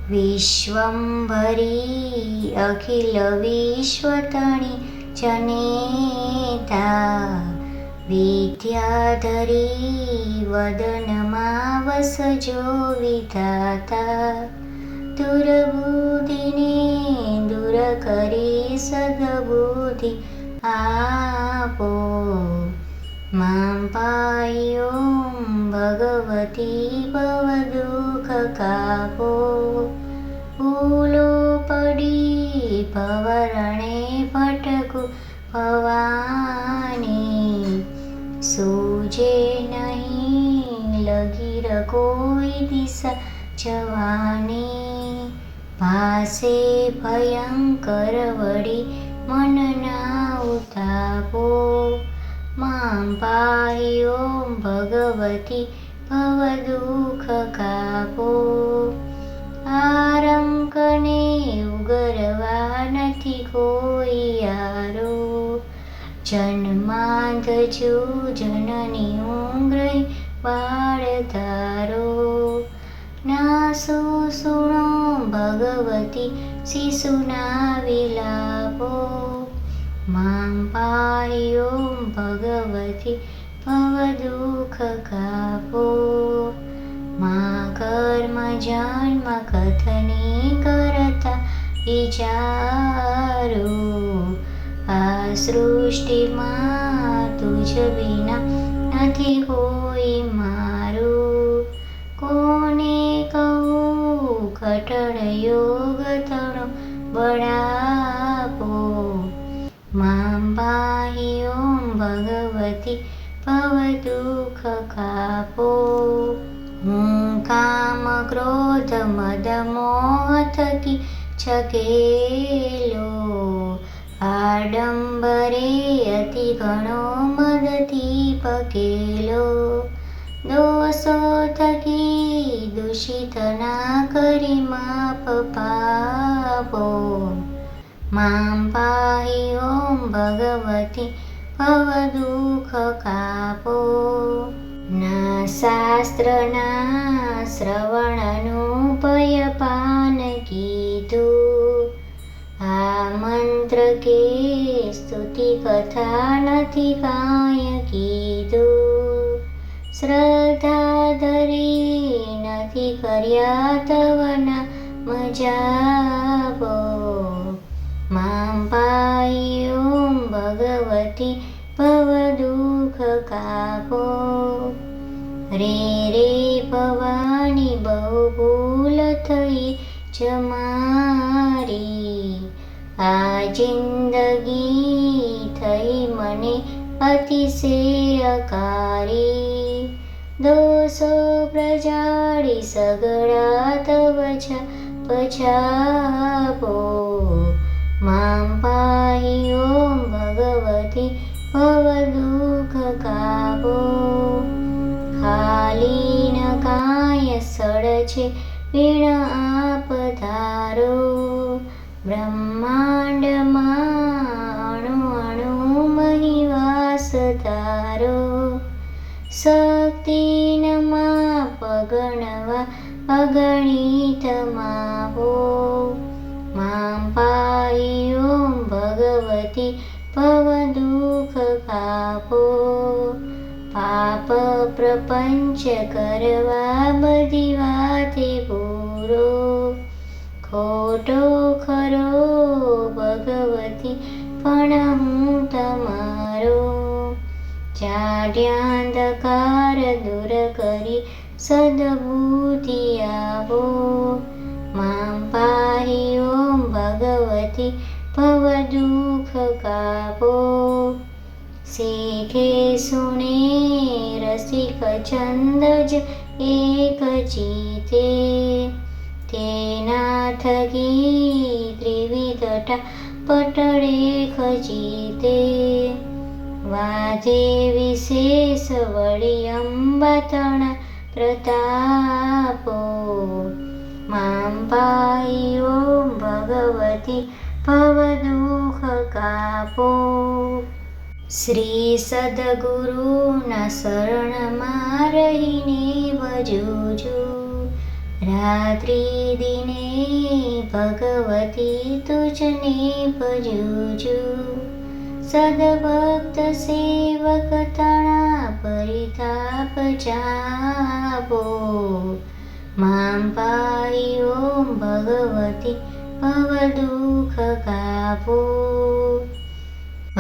વિશ્વંભરી અખિલ વિશ્વતણી જનેતા વિદ્યાધરી વદનમાં વસજો વિધાતા દુર્બુદ્ધિને દૂર કરી સદબુદ્ધિ આપો માં પાયો ભગવતી ભવદુઃખ કાપો ભૂલો પડી ભવરણે ભટકું ભવાની સૂજે નહીં લગીર કોઈ દિશા જવાની ભાસે ભયંકર વળી મનના ઉતાપો માં પાયો ભગવતી ભવદુઃખ કાપો આરંકને ઉગરવા નથી કોઈ યારો જન્માંધ જનની ઉંગ્રઈ બાળ ધારો નાસો સુણો ભગવતી શિશુના વિલાપો માં પાયો ભગવતી ભવદુઃખ કાપો મા કર્મ જન્મ કથની કરતા વિચારો આ સૃષ્ટિમાં તુજ વિના નથી કોઈ મારું કોને કહું કઠણ યોગ તણો બળાપો માં પાયો ભગવતી ભવદુઃખ કાપો હું કામ ક્રોધ મદ મોહ થકી છકેલો આડંબરે અતિ ઘણો મદથી પકેલો દોષો થકી દૂષિત ના કરી માપ પાપો માં પાયો ભગવતી ભવદુઃખ કાપો ના શાસ્ત્રના શ્રવણનું ભયપાન કીધું આ મંત્ર કે સ્તુતિ કથા નથી કાંઈ કીધું શ્રદ્ધા ધરી નથી કર્યા તવના મજાબો માં પાયો ભગવતી ભવદુઃખ કાપો રે રે ભવાની બહુ ભૂલ થઈ જમારી આ જિંદગી થઈ મને અતિશયકારી દોષો પ્રજાળી સગળા તવ પછાપો માં પાયો ભગવતી ભવદુઃખ કાપો ખાલી ન કાય સળ છે વીણ આપ ધારો બ્રહ્માંડમાં અણુ અણુ મહિવાસ ધારો શક્તિ ન માપ ગણવા અગણિત માપો માં પાયો ભગવતી ભવદુઃખ કાપો પાપ પ્રપંચ કરવા બધી વાતે પૂરો ખોટો ખરો ભગવતી પણ હું તમારો ચાઢ્યાંધકાર દૂર કરી સદબુદ્ધિ આપો માં પાયો ભગવતી ભવદુઃખ કાપો શીખે સુણે રસિક છંદ જ એક જીતે તેના થકી ત્રિવિધટા પટળે ખજીતે વાધે વિશેષ વળી અંબાતણા પ્રતાપો માં પાયો ભગવતી ભવદુઃખ કાપો શ્રી સદગુરુના શરણમાં રહીને ભજું છું રાત્રિ દિને ભગવતી તુજને ભજુજુ સદભક્ત સેવક તણા પરિતાપ જાપો મામ પાહી ઓમ ભગવતી ભવ દુઃખ કાપો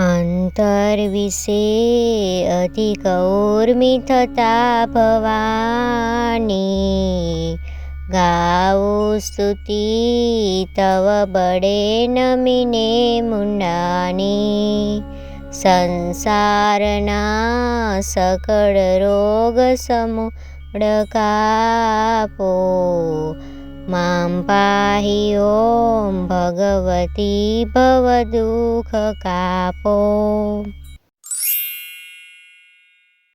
અંતર્વિશે અધિક ઉર્મિ થતા ભવાની ગાઉ સ્તુતિ તવ બડે નમીને મુંડાની સંસારના સકળ રોગ સમૂળ કાપો મામ પાહી ઓમ ભગવતી ભવ દુઃખ કાપો।